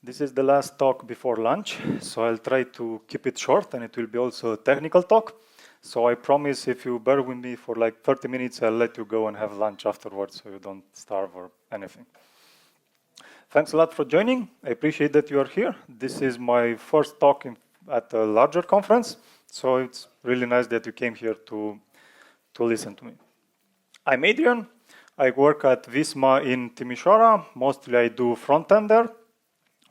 This is the last talk before lunch, so I'll try to keep it short, and it will be also a technical talk. So I promise if you bear with me for like 30 minutes, I'll let you go and have lunch afterwards so you don't starve or anything. Thanks a lot for joining. I appreciate that you are here. This is my first talk at a larger conference, so it's really nice that you came here to listen to me. I'm Adrian. I work at Visma in Timișoara. Mostly I do front-end there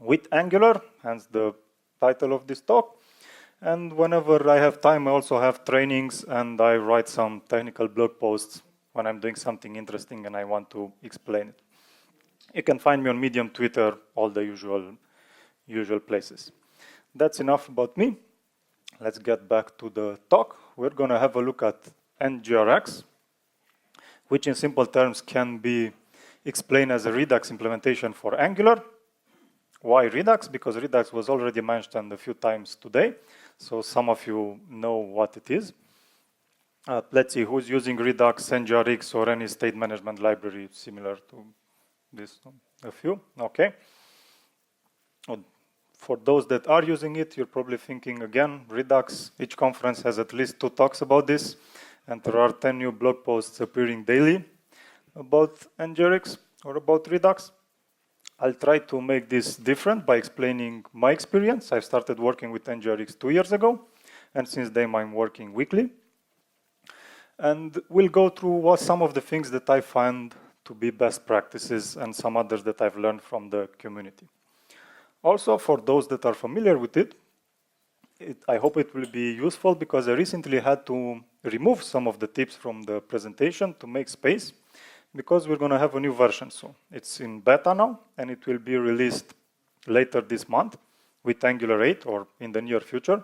with Angular, hence the title of this talk. And whenever I have time, I also have trainings and I write some technical blog posts when I'm doing something interesting and I want to explain it. You can find me on Medium, Twitter, all the usual places. That's enough about me. Let's get back to the talk. We're going to have a look at NgRx, which in simple terms can be explained as a Redux implementation for Angular. Why Redux? Because Redux was already mentioned a few times today, so some of you know what it is. Let's see, who's using Redux, NgRx, or any state management library similar to this? A few? Okay. For those that are using it, you're probably thinking, again, Redux. Each conference has at least 2 talks about this, and there are 10 new blog posts appearing daily about NgRx or about Redux. I'll try to make this different by explaining my experience. I started working with NgRx 2 years ago, and since then I'm working weekly. And we'll go through some of the things that I find to be best practices and some others that I've learned from the community. Also, for those that are familiar with it, I hope it will be useful because I recently had to remove some of the tips from the presentation to make space because we're going to have a new version soon. It's in beta now, and it will be released later this month with Angular 8 or in the near future.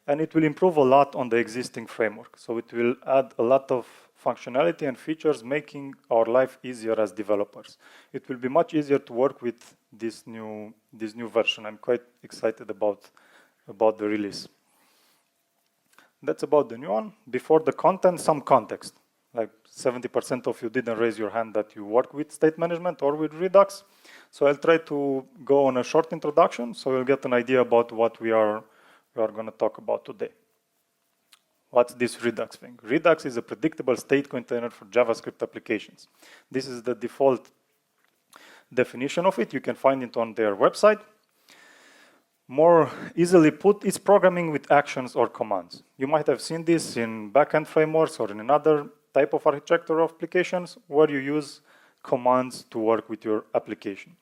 And it will improve a lot on the existing framework. So it will add a lot of functionality and features, making our life easier as developers. It will be much easier to work with this new version. I'm quite excited about the release. That's about the new one. Before the content, some context. Like 70% of you didn't raise your hand that you work with state management or with Redux. So I'll try to go on a short introduction so you'll get an idea about what we are going to talk about today. What's this Redux thing? Redux is a predictable state container for JavaScript applications. This is the default definition of it. You can find it on their website. More easily put, it's programming with actions or commands. You might have seen this in backend frameworks or in another type of architecture of applications where you use commands to work with your application.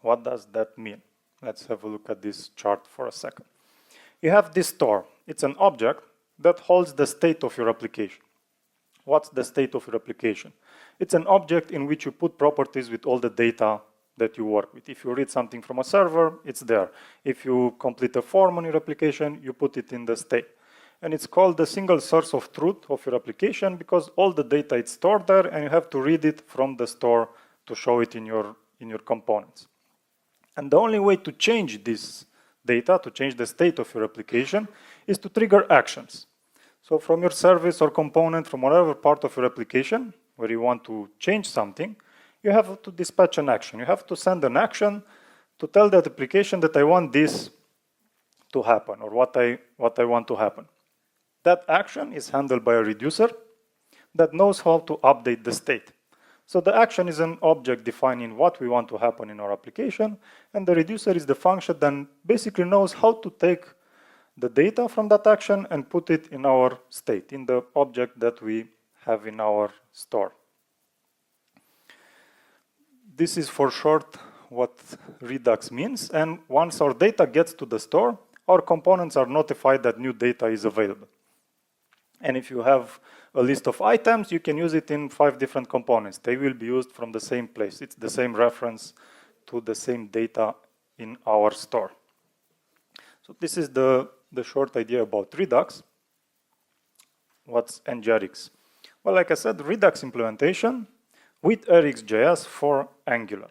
What does that mean? Let's have a look at this chart for a second. You have this store. It's an object that holds the state of your application. What's the state of your application? It's an object in which you put properties with all the data that you work with. If you read something from a server, it's there. If you complete a form on your application, you put it in the state. And it's called the single source of truth of your application because all the data is stored there and you have to read it from the store to show it in your components. And the only way to change this data, to change the state of your application, is to trigger actions. So from your service or component, from whatever part of your application where you want to change something, you have to dispatch an action. You have to send an action to tell that application that I want this to happen or what I want to happen. That action is handled by a reducer that knows how to update the state. So the action is an object defining what we want to happen in our application, and the reducer is the function that basically knows how to take the data from that action and put it in our state, in the object that we have in our store. This is for short what Redux means, and once our data gets to the store, our components are notified that new data is available. And if you have a list of items, you can use it in 5 different components. They will be used from the same place. It's the same reference to the same data in our store. So this is the short idea about Redux. What's NgRx? Well, like I said, Redux implementation with RxJS for Angular.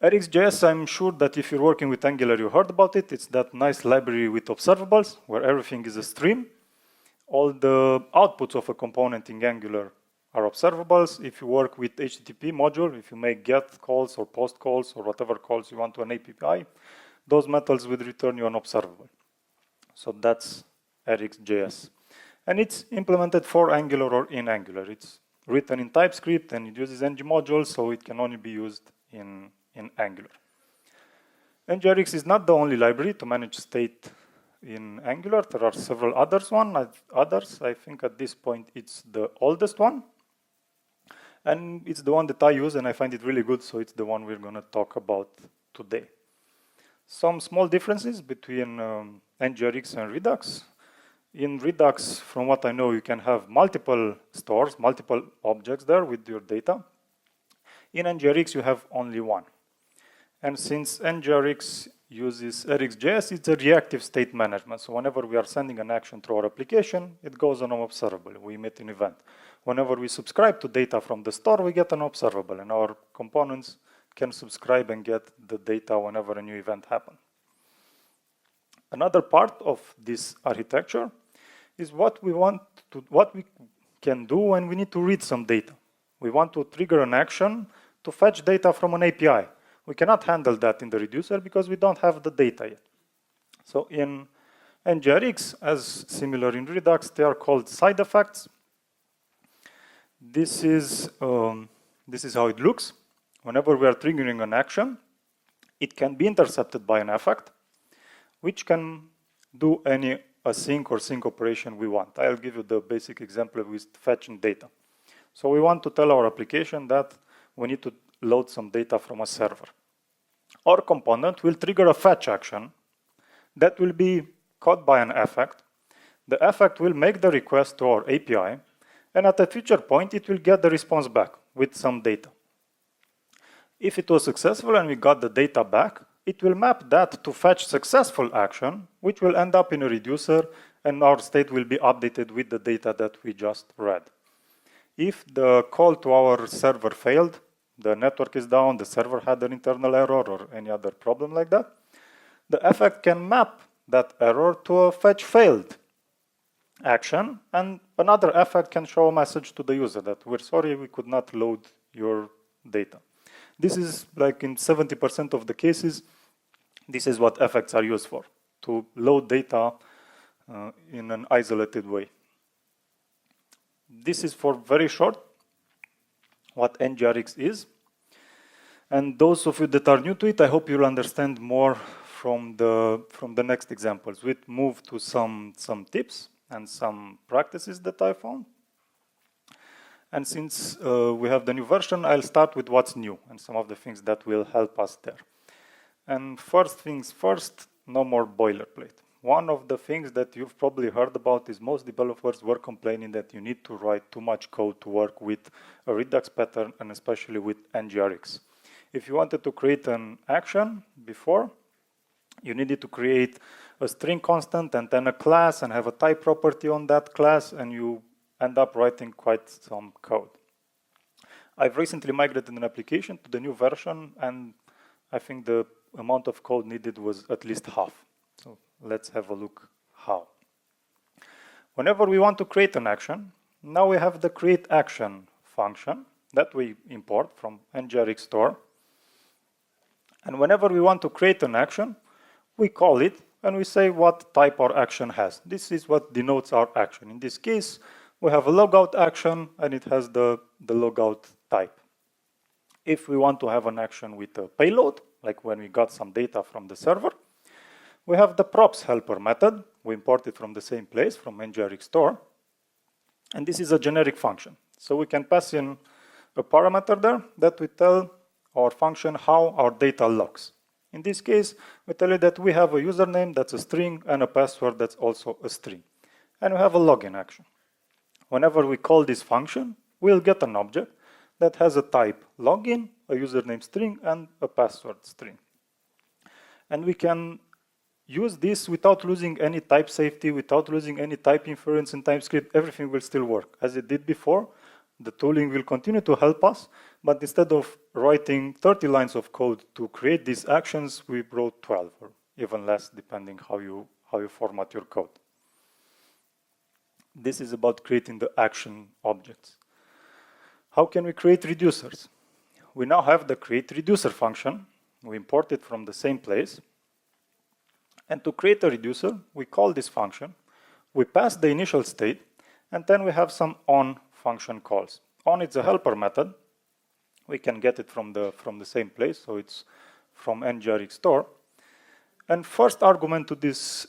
RxJS, I'm sure that if you're working with Angular, you heard about it. It's that nice library with observables where everything is a stream. All the outputs of a component in Angular are observables. If you work with HTTP module, if you make GET calls or POST calls or whatever calls you want to an API, those methods will return you an observable. So that's NgRx. And it's implemented for Angular or in Angular. It's written in TypeScript and it uses ng modules, so it can only be used in Angular. NgRx is not the only library to manage state in Angular. There are several others. I think at this point it's the oldest one. And it's the one that I use and I find it really good, so it's the one we're going to talk about today. Some small differences between NgRx and Redux. In Redux, from what I know, you can have multiple stores, multiple objects there with your data. In NgRx, you have only one. And since NgRx uses RxJS, it's a reactive state management. So whenever we are sending an action through our application, it goes on an observable. We emit an event. Whenever we subscribe to data from the store, we get an observable. And our components can subscribe and get the data whenever a new event happens. Another part of this architecture is what we can do when we need to read some data. We want to trigger an action to fetch data from an API. We cannot handle that in the reducer because we don't have the data yet. So in NgRx, as similar in Redux, they are called side effects. This is how it looks. Whenever we are triggering an action, it can be intercepted by an effect, which can do any async or sync operation we want. I'll give you the basic example with fetching data. So we want to tell our application that we need to load some data from a server. Our component will trigger a fetch action that will be caught by an effect. The effect will make the request to our API, and at a future point, it will get the response back with some data. If it was successful and we got the data back, it will map that to fetch successful action, which will end up in a reducer, and our state will be updated with the data that we just read. If the call to our server failed, the network is down, the server had an internal error or any other problem like that, the effect can map that error to a fetch failed action, and another effect can show a message to the user that we're sorry, we could not load your data. This is like in 70% of the cases, this is what effects are used for, to load data in an isolated way. This is for very short what NgRx is. And those of you that are new to it, I hope you'll understand more from the next examples. We'll move to some tips and some practices that I found. And since we have the new version, I'll start with what's new and some of the things that will help us there. And first things first, no more boilerplate. One of the things that you've probably heard about is most developers were complaining that you need to write too much code to work with a Redux pattern and especially with NgRx. If you wanted to create an action before, you needed to create a string constant and then a class and have a type property on that class, and you end up writing quite some code. I've recently migrated an application to the new version, and I think the amount of code needed was at least half. So let's have a look how. Whenever we want to create an action, now we have the createAction function that we import from NgRx store. And whenever we want to create an action, we call it and we say what type our action has. This is what denotes our action. In this case, we have a logout action and it has the logout type. If we want to have an action with a payload, like when we got some data from the server, we have the props helper method. We import it from the same place, from NgRx store. And this is a generic function. So we can pass in a parameter there that we tell our function how our data logs. In this case, we tell it that we have a username that's a string and a password that's also a string. And we have a login action. Whenever we call this function, we'll get an object that has a type login, a username string, and a password string. And we can use this without losing any type safety, without losing any type inference in TypeScript. Everything will still work. As it did before, the tooling will continue to help us, but instead of writing 30 lines of code to create these actions, we wrote 12 or even less, depending how you format your code. This is about creating the action objects. How can we create reducers? We now have the createReducer function. We import it from the same place. And to create a reducer, we call this function. We pass the initial state, and then we have some on function calls. On is a helper method. We can get it from the same place, so it's from NgRx store. And first argument to this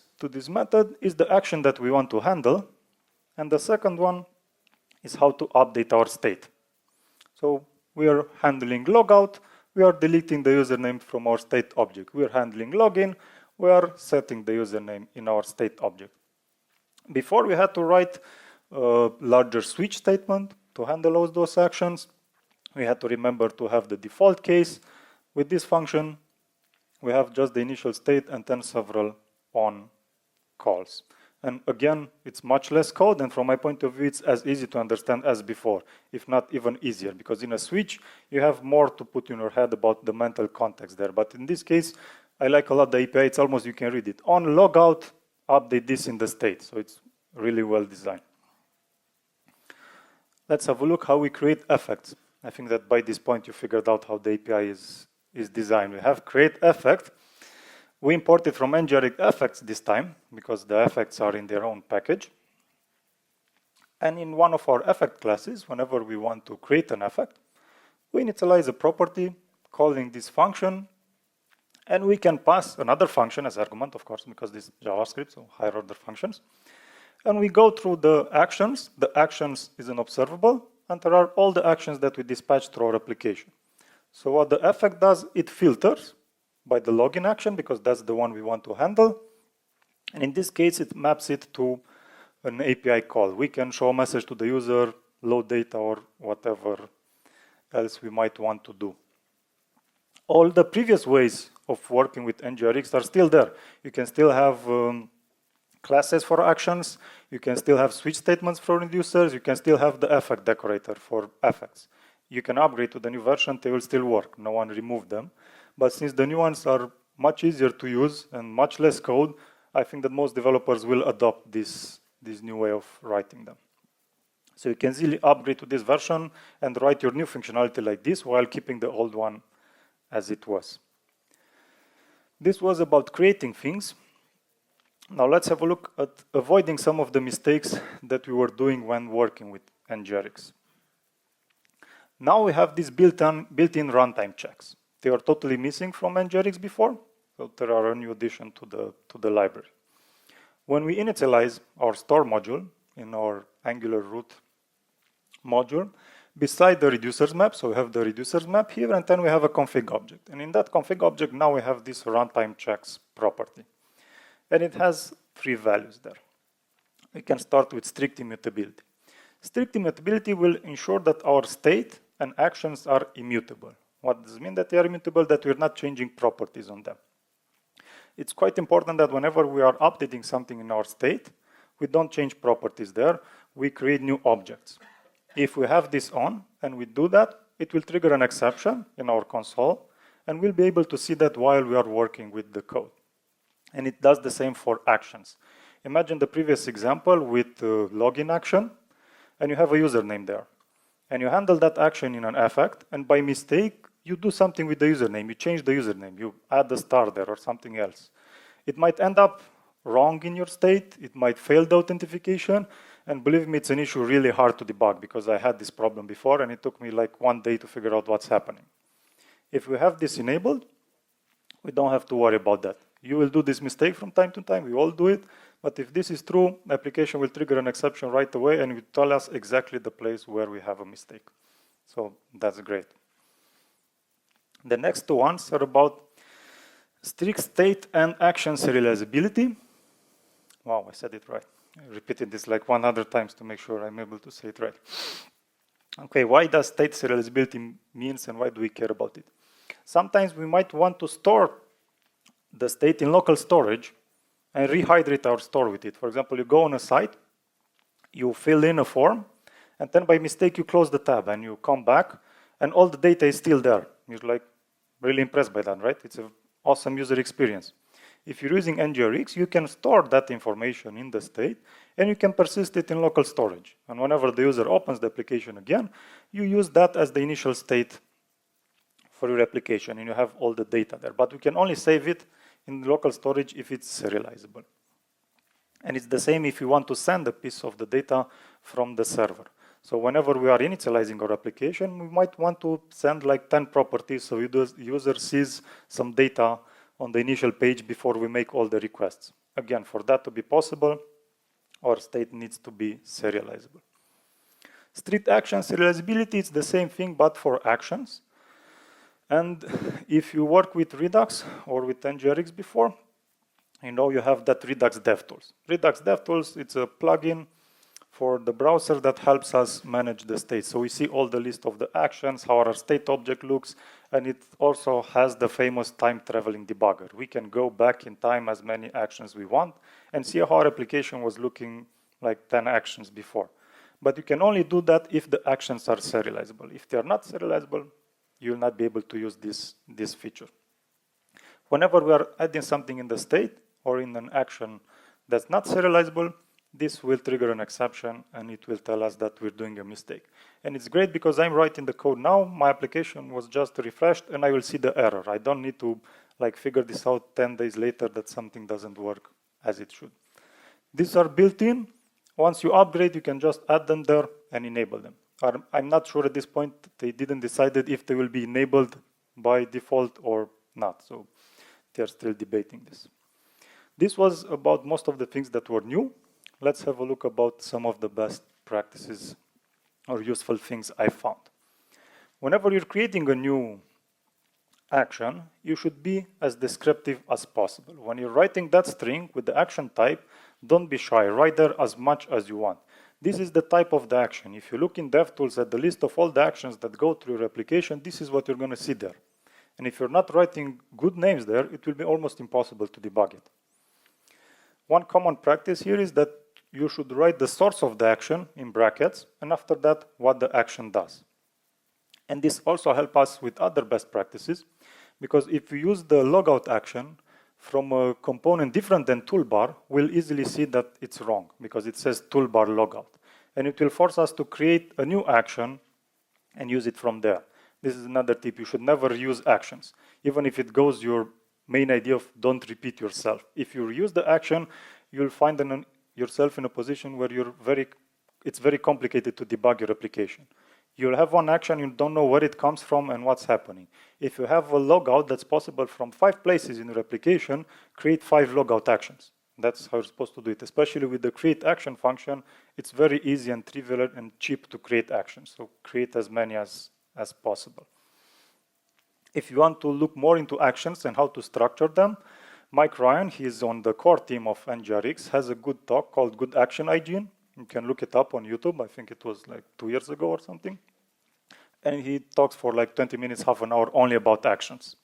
method is the action that we want to handle, and the second one is how to update our state. So we are handling logout, we are deleting the username from our state object. We are handling login, we are setting the username in our state object. Before we had to write a larger switch statement to handle all those actions. We had to remember to have the default case. With this function, we have just the initial state and then several on calls. And again, it's much less code, and from my point of view, it's as easy to understand as before, if not even easier, because in a switch, you have more to put in your head about the mental context there. But in this case, I like a lot the API. It's almost you can read it. On logout, update this in the state. So it's really well designed. Let's have a look how we create effects. I think that by this point, you figured out how the API is designed. We have createEffect. We import it from NgRx this time, because the effects are in their own package. And in one of our effect classes, whenever we want to create an effect, we initialize a property calling this function, and we can pass another function as argument, of course, because this is JavaScript, so higher order functions. And we go through the actions. The actions is an observable, and there are all the actions that we dispatch through our application. So what the effect does, it filters by the login action, because that's the one we want to handle. And in this case, it maps it to an API call. We can show a message to the user, load data, or whatever else we might want to do. All the previous ways of working with NgRx are still there. You can still have classes for actions. You can still have switch statements for reducers. You can still have the effect decorator for effects. You can upgrade to the new version. They will still work. No one removed them. But since the new ones are much easier to use and much less code, I think that most developers will adopt this new way of writing them. So you can easily upgrade to this version and write your new functionality like this while keeping the old one as it was. This was about creating things. Now let's have a look at avoiding some of the mistakes that we were doing when working with NgRx. Now we have these built-in runtime checks. They are totally missing from NgRx before, so there are a new addition to the library. When we initialize our store module in our Angular root module, beside the reducers map, so we have the reducers map here, and then we have a config object. And in that config object, now we have this runtime checks property. And it has 3 values there. We can start with strict immutability. Strict immutability will ensure that our state and actions are immutable. What does it mean that they are immutable? That we're not changing properties on them. It's quite important that whenever we are updating something in our state, we don't change properties there. We create new objects. If we have this on and we do that, it will trigger an exception in our console, and we'll be able to see that while we are working with the code. And it does the same for actions. Imagine the previous example with the login action, and you have a username there. And you handle that action in an effect, and by mistake, you do something with the username. You change the username. You add a star there or something else. It might end up wrong in your state. It might fail the authentication. And believe me, it's an issue really hard to debug, because I had this problem before, and it took me like 1 day to figure out what's happening. If we have this enabled, we don't have to worry about that. You will do this mistake from time to time. We all do it. But if this is true, the application will trigger an exception right away, and it will tell us exactly the place where we have a mistake. So that's great. The next 2 ones are about strict state and action serializability. Wow, I said it right. I repeated this like 100 times to make sure I'm able to say it right. Okay, why does state serializability means, and why do we care about it? Sometimes we might want to store the state in local storage and rehydrate our store with it. For example, you go on a site, you fill in a form, and then by mistake you close the tab and you come back, and all the data is still there. You're like really impressed by that, right? It's an awesome user experience. If you're using NgRx, you can store that information in the state, and you can persist it in local storage. And whenever the user opens the application again, you use that as the initial state for your application, and you have all the data there. But we can only save it in local storage if it's serializable. And it's the same if you want to send a piece of the data from the server. So whenever we are initializing our application, we might want to send like 10 properties so the user sees some data on the initial page before we make all the requests. Again, for that to be possible, our state needs to be serializable. Street action serializability, it's the same thing, but for actions. And if you work with Redux or with NgRx before, you know you have that Redux DevTools. Redux DevTools, it's a plugin for the browser that helps us manage the state. So we see all the list of the actions, how our state object looks, and it also has the famous time-traveling debugger. We can go back in time as many actions we want and see how our application was looking like 10 actions before. But you can only do that if the actions are serializable. If they are not serializable, you'll not be able to use this feature. Whenever we are adding something in the state or in an action that's not serializable, this will trigger an exception and it will tell us that we're doing a mistake. And it's great because I'm writing the code now, my application was just refreshed and I will see the error. I don't need to like figure this out 10 days later that something doesn't work as it should. These are built in. Once you upgrade, you can just add them there and enable them. I'm not sure at this point, they didn't decide if they will be enabled by default or not. So they're still debating this. This was about most of the things that were new. Let's have a look about some of the best practices or useful things I found. Whenever you're creating a new action, you should be as descriptive as possible. When you're writing that string with the action type, don't be shy, write there as much as you want. This is the type of the action. If you look in DevTools at the list of all the actions that go through your application, this is what you're going to see there. And if you're not writing good names there, it will be almost impossible to debug it. One common practice here is that you should write the source of the action in brackets, and after that, what the action does. And this also helps us with other best practices, because if we use the logout action from a component different than toolbar, we'll easily see that it's wrong, because it says toolbar logout. And it will force us to create a new action and use it from there. This is another tip. You should never use actions, even if it goes your main idea of don't repeat yourself. If you use the action, you'll find yourself in a position where it's very complicated to debug your application. You'll have one action, you don't know where it comes from and what's happening. If you have a logout that's possible from 5 places in your application, create 5 logout actions. That's how you're supposed to do it. Especially with the create action function, it's very easy and trivial and cheap to create actions. So create as many as possible. If you want to look more into actions and how to structure them, Mike Ryan, he's on the core team of NgRx, has a good talk called Good Action Hygiene. You can look it up on YouTube. I think it was like 2 years ago or something. And he talks for like 20 minutes, half an hour, only about actions.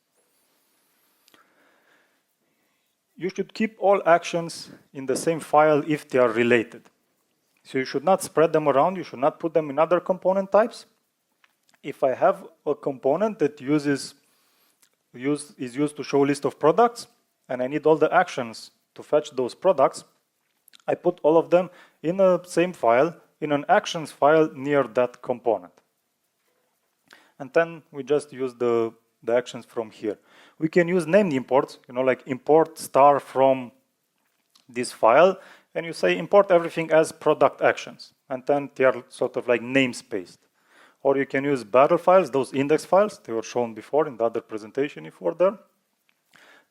You should keep all actions in the same file if they are related. So you should not spread them around. You should not put them in other component types. If I have a component that is used to show a list of products, and I need all the actions to fetch those products, I put all of them in the same file, in an actions file near that component. And then we just use the actions from here. We can use named imports, like import star from this file, and you say import everything as product actions, and then they are sort of like namespaced. Or you can use barrel files, those index files, they were shown before in the other presentation if you were there,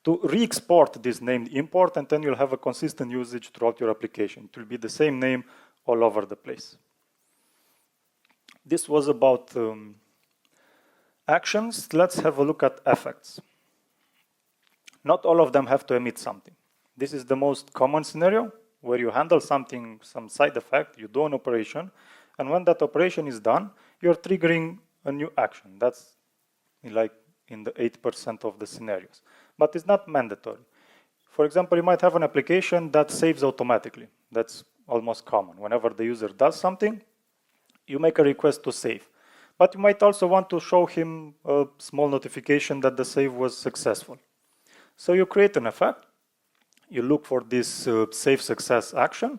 to re-export this named import, and then you'll have a consistent usage throughout your application. It will be the same name all over the place. This was about actions. Let's have a look at effects. Not all of them have to emit something. This is the most common scenario where you handle something, some side effect, you do an operation, and when that operation is done, you're triggering a new action. That's like in the 8% of the scenarios. But it's not mandatory. For example, you might have an application that saves automatically. That's almost common. Whenever the user does something, you make a request to save. But you might also want to show him a small notification that the save was successful. So you create an effect, you look for this save success action,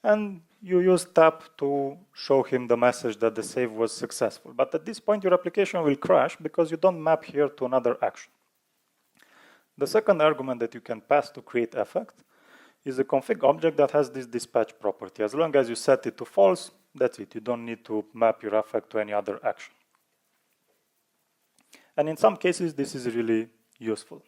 and you use tap to show him the message that the save was successful. But at this point, your application will crash because you don't map here to another action. The second argument that you can pass to createEffect is a config object that has this dispatch property. As long as you set it to false, that's it. You don't need to map your effect to any other action. And in some cases, this is really useful.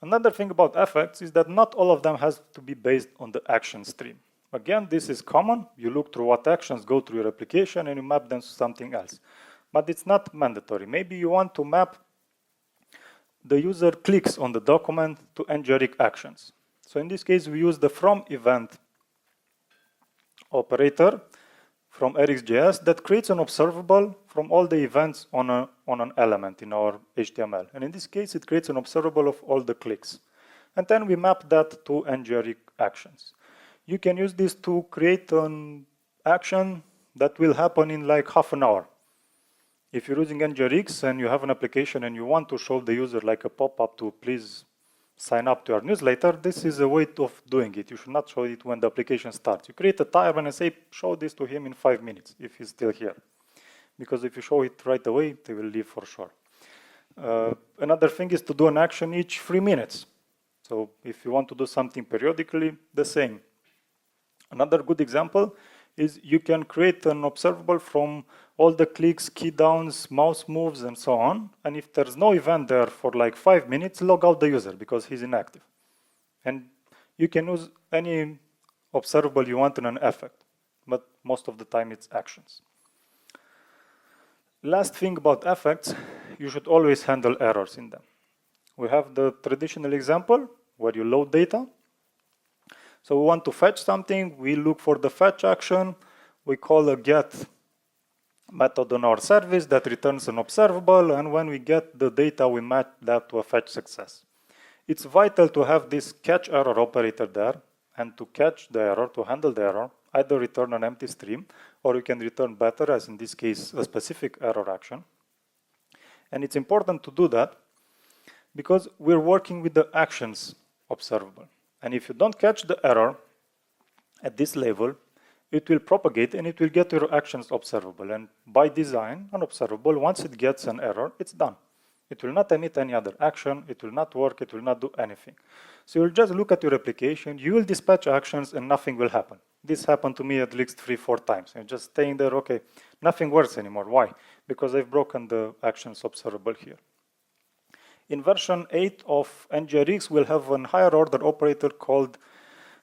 Another thing about effects is that not all of them has to be based on the action stream. Again, this is common. You look through what actions go through your application and you map them to something else. But it's not mandatory. Maybe you want to map the user clicks on the document to NgRx actions. So in this case, we use the from event operator from RxJS that creates an observable from all the events on an element in our HTML. And in this case, it creates an observable of all the clicks. And then we map that to NgRx actions. You can use this to create an action that will happen in like half an hour. If you're using NgRx and you have an application and you want to show the user like a pop-up to please sign up to our newsletter, this is a way of doing it. You should not show it when the application starts. You create a timer and say, show this to him in 5 minutes if he's still here. Because if you show it right away, they will leave for sure. Another thing is to do an action each 3 minutes. So if you want to do something periodically, the same. Another good example is you can create an observable from all the clicks, key downs, mouse moves, and so on. And if there's no event there for like 5 minutes, log out the user because he's inactive. And you can use any observable you want in an effect, but most of the time it's actions. Last thing about effects, you should always handle errors in them. We have the traditional example where you load data. So we want to fetch something, we look for the fetch action, we call a get method on our service that returns an observable, and when we get the data, we match that to a fetch success. It's vital to have this catch error operator there, and to catch the error, to handle the error, either return an empty stream, or you can return better, as in this case, a specific error action. And it's important to do that because we're working with the actions observable. And if you don't catch the error at this level, it will propagate and it will get your actions observable. And by design, an observable, once it gets an error, it's done. It will not emit any other action, it will not work, it will not do anything. So you'll just look at your application, you will dispatch actions and nothing will happen. This happened to me at least 3-4 times. I'm just staying there, okay, nothing works anymore. Why? Because I've broken the actions observable here. In version 8 of NgRx, we'll have a higher order operator called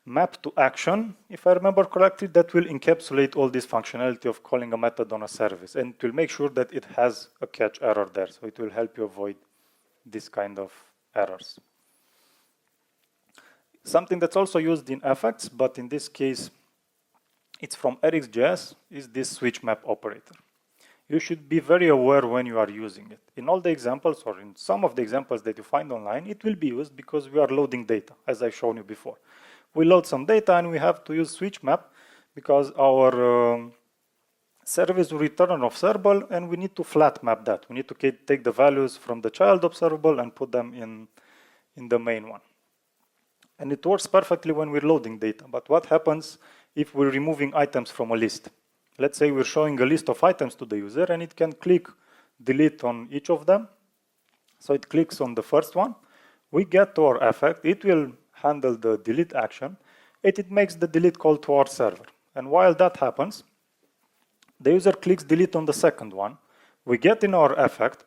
map to action, if I remember correctly, that will encapsulate all this functionality of calling a method on a service, and it will make sure that it has a catch error there, so it will help you avoid this kind of errors. Something that's also used in effects, but in this case, it's from RxJS, is this switch map operator. You should be very aware when you are using it. In all the examples, or in some of the examples that you find online, it will be used because we are loading data, as I've shown you before. We load some data and we have to use switch map because our service will return an observable and we need to flat map that. We need to take the values from the child observable and put them in the main one. And it works perfectly when we're loading data. But what happens if we're removing items from a list? Let's say we're showing a list of items to the user and it can click delete on each of them. So it clicks on the first one. We get to our effect. It will handle the delete action, and it makes the delete call to our server. And while that happens, the user clicks delete on the second one. We get in our effect,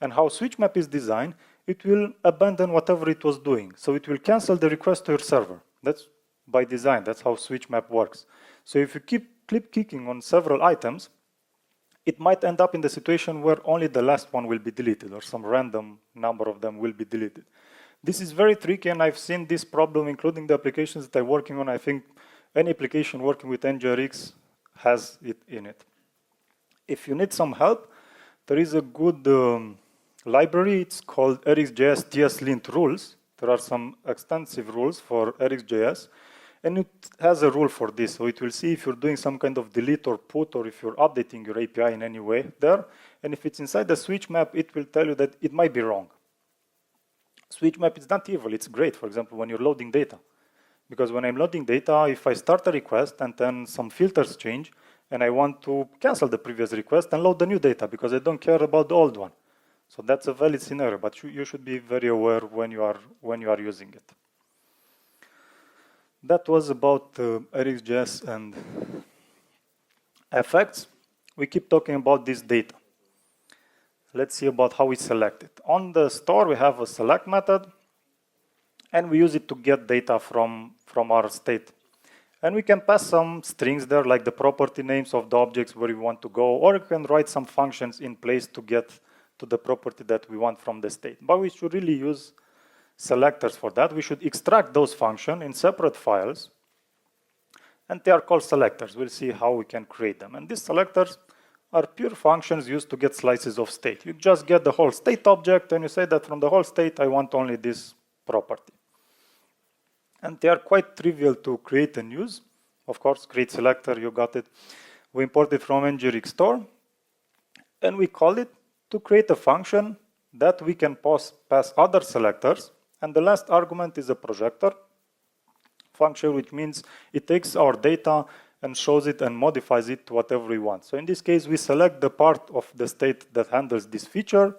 and how switch map is designed, it will abandon whatever it was doing. So it will cancel the request to your server. That's by design. That's how switch map works. So if you keep kicking on several items, it might end up in the situation where only the last one will be deleted, or some random number of them will be deleted. This is very tricky, and I've seen this problem, including the applications that I'm working on. I think any application working with NgRx has it in it. If you need some help, there is a good library. It's called RxJS TS-lint rules. There are some extensive rules for RxJS, and it has a rule for this. So it will see if you're doing some kind of delete or put, or if you're updating your API in any way there. And if it's inside the switch map, it will tell you that it might be wrong. Switch map is not evil, it's great, for example, when you're loading data. Because when I'm loading data, if I start a request and then some filters change, and I want to cancel the previous request and load the new data because I don't care about the old one. So that's a valid scenario, but you should be very aware when you are using it. That was about RxJS and effects. We keep talking about this data. Let's see about how we select it. On the store, we have a select method, and we use it to get data from our state. And we can pass some strings there, like the property names of the objects where we want to go, or we can write some functions in place to get to the property that we want from the state. But we should really use selectors for that. We should extract those functions in separate files, and they are called selectors. We'll see how we can create them. And these selectors are pure functions used to get slices of state. You just get the whole state object, and you say that from the whole state, I want only this property. And they are quite trivial to create and use. Of course, create selector, you got it. We import it from NgRx store, and we call it to create a function that we can pass other selectors. And the last argument is a projector function, which means it takes our data and shows it and modifies it to whatever we want. So in this case, we select the part of the state that handles this feature,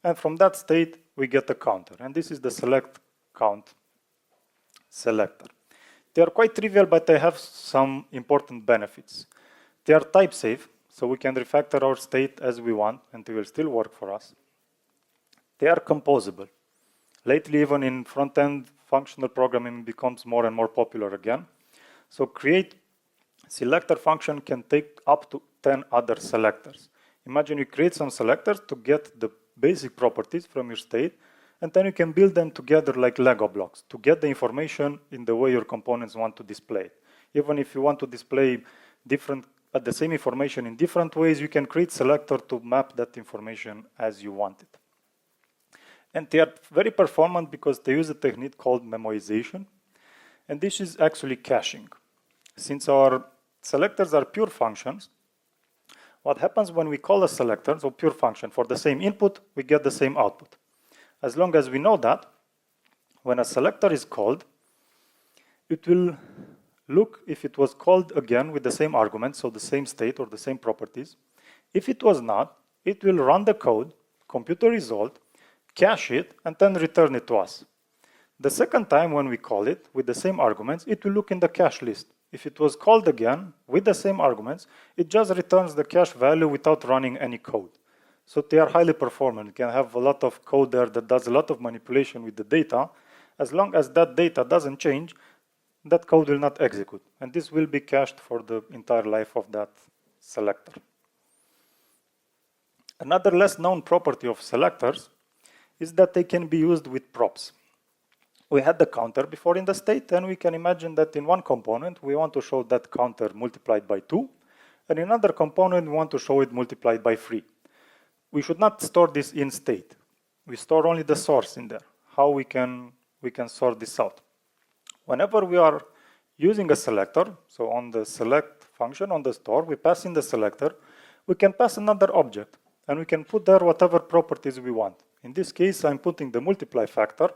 and from that state, we get a counter. And this is the select count selector. They are quite trivial, but they have some important benefits. They are type safe, so we can refactor our state as we want, and they will still work for us. They are composable. Lately, even in front-end functional programming becomes more and more popular again. So create selector function can take up to 10 other selectors. Imagine you create some selectors to get the basic properties from your state, and then you can build them together like Lego blocks to get the information in the way your components want to display it. Even if you want to display the same information in different ways, you can create selector to map that information as you want it. And they are very performant because they use a technique called memoization, and this is actually caching. Since our selectors are pure functions, what happens when we call a selector, so pure function, for the same input, we get the same output. As long as we know that, when a selector is called, it will look if it was called again with the same argument, so the same state or the same properties. If it was not, it will run the code, compute the result, cache it, and then return it to us. The second time when we call it with the same arguments, it will look in the cache list. If it was called again with the same arguments, it just returns the cache value without running any code. So they are highly performant. You can have a lot of code there that does a lot of manipulation with the data. As long as that data doesn't change, that code will not execute. And this will be cached for the entire life of that selector. Another less known property of selectors is that they can be used with props. We had the counter before in the state, and we can imagine that in one component, we want to show that counter multiplied by 2, and in another component, we want to show it multiplied by 3. We should not store this in state. We store only the source in there. How we can sort this out? Whenever we are using a selector, so on the select function on the store, we pass in the selector, we can pass another object, and we can put there whatever properties we want. In this case, I'm putting the multiply factor,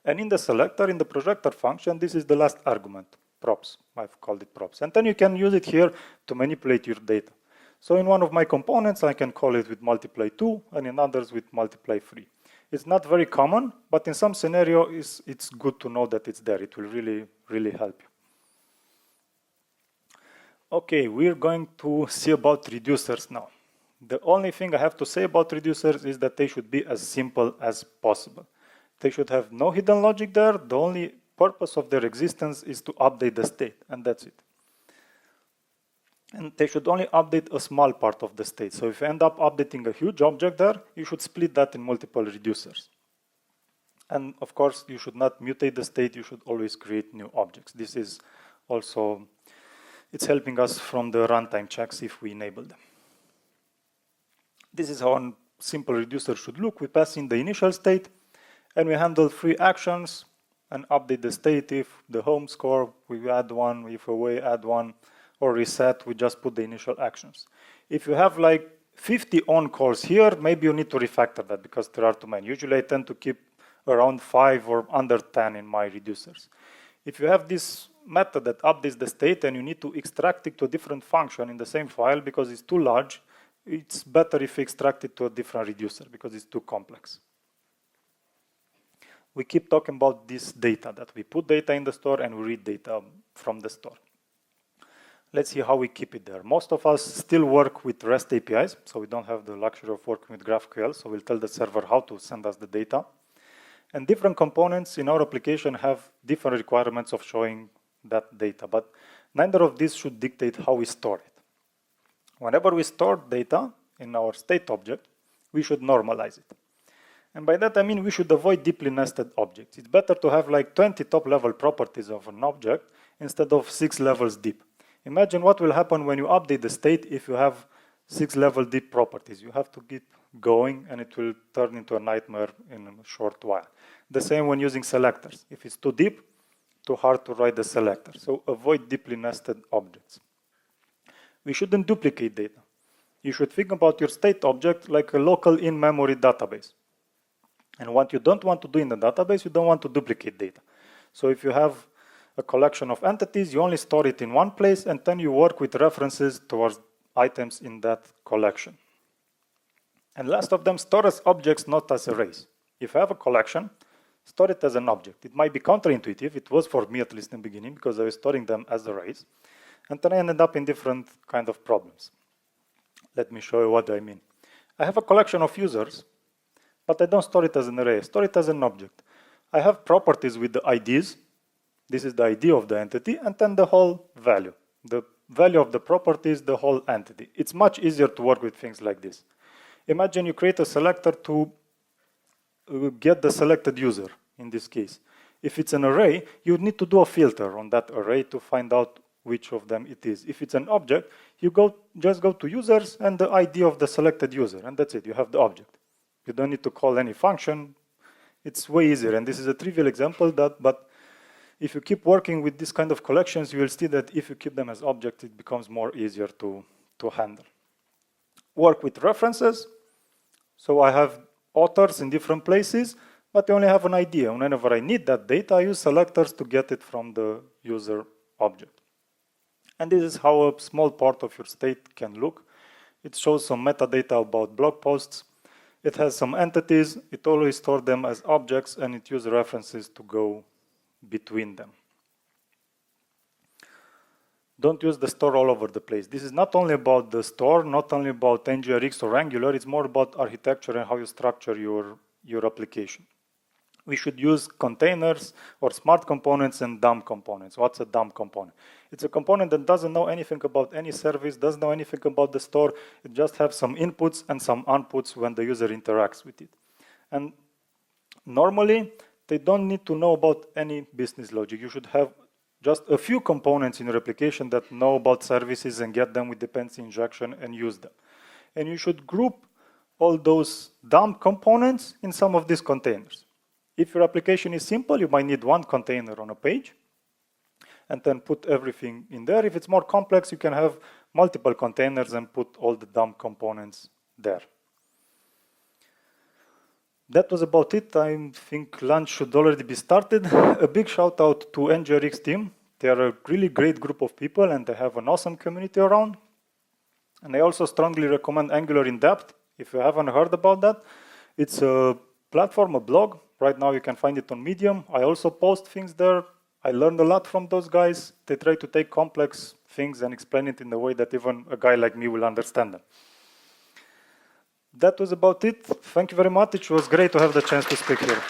and in the selector, in the projector function, this is the last argument, props. I've called it props. And then you can use it here to manipulate your data. So in one of my components, I can call it with multiply 2, and in others with multiply 3. It's not very common, but in some scenario, it's good to know that it's there. It will really, really help you. Okay, we're going to see about reducers now. The only thing I have to say about reducers is that they should be as simple as possible. They should have no hidden logic there. The only purpose of their existence is to update the state, and that's it. And they should only update a small part of the state. So if you end up updating a huge object there, you should split that in multiple reducers. And of course, you should not mutate the state. You should always create new objects. This is also, it's helping us from the runtime checks if we enable them. This is how a simple reducer should look. We pass in the initial state, and we handle 3 actions and update the state. If the home score, we add 1. If away, add 1. Or reset, we just put the initial actions. If you have like 50 on calls here, maybe you need to refactor that because there are too many. Usually I tend to keep around 5 or under 10 in my reducers. If you have this method that updates the state and you need to extract it to a different function in the same file because it's too large, it's better if you extract it to a different reducer because it's too complex. We keep talking about this data, that we put data in the store and we read data from the store. Let's see how we keep it there. Most of us still work with REST APIs, so we don't have the luxury of working with GraphQL, so we'll tell the server how to send us the data. And different components in our application have different requirements of showing that data, but neither of these should dictate how we store it. Whenever we store data in our state object, we should normalize it. And by that I mean we should avoid deeply nested objects. It's better to have like 20 top-level properties of an object instead of 6 levels deep. Imagine what will happen when you update the state if you have 6-level deep properties. You have to keep going and it will turn into a nightmare in a short while. The same when using selectors. If it's too deep, too hard to write the selector. So avoid deeply nested objects. We shouldn't duplicate data. You should think about your state object like a local in-memory database. And what you don't want to do in the database, you don't want to duplicate data. So if you have a collection of entities, you only store it in one place, and then you work with references towards items in that collection. And last of them, store as objects, not as arrays. If you have a collection, store it as an object. It might be counterintuitive. It was for me, at least in the beginning, because I was storing them as arrays. And then I ended up in different kind of problems. Let me show you what I mean. I have a collection of users, but I don't store it as an array. I store it as an object. I have properties with the IDs. This is the ID of the entity, and then the whole value. The value of the property is the whole entity. It's much easier to work with things like this. Imagine you create a selector to get the selected user, in this case. If it's an array, you need to do a filter on that array to find out which of them it is. If it's an object, you just go to users and the ID of the selected user, and that's it. You have the object. You don't need to call any function. It's way easier, and this is a trivial example, but if you keep working with this kind of collections, you will see that if you keep them as objects, it becomes more easier to handle. Work with references. So I have authors in different places, but I only have an idea. Whenever I need that data, I use selectors to get it from the user object. And this is how a small part of your state can look. It shows some metadata about blog posts. It has some entities. It always stores them as objects, and it uses references to go between them. Don't use the store all over the place. This is not only about the store, not only about NgRx or Angular, it's more about architecture and how you structure your application. We should use containers or smart components and dumb components. What's a dumb component? It's a component that doesn't know anything about any service, doesn't know anything about the store. It just has some inputs and some outputs when the user interacts with it. And normally, they don't need to know about any business logic. You should have just a few components in your application that know about services and get them with dependency injection and use them. And you should group all those dumb components in some of these containers. If your application is simple, you might need one container on a page and then put everything in there. If it's more complex, you can have multiple containers and put all the dumb components there. That was about it. I think lunch should already be started. A big shout out to NgRx team. They are a really great group of people and they have an awesome community around. And I also strongly recommend Angular in depth. If you haven't heard about that, it's a platform, a blog. Right now you can find it on Medium. I also post things there. I learned a lot from those guys. They try to take complex things and explain it in a way that even a guy like me will understand them. That was about it. Thank you very much. It was great to have the chance to speak here.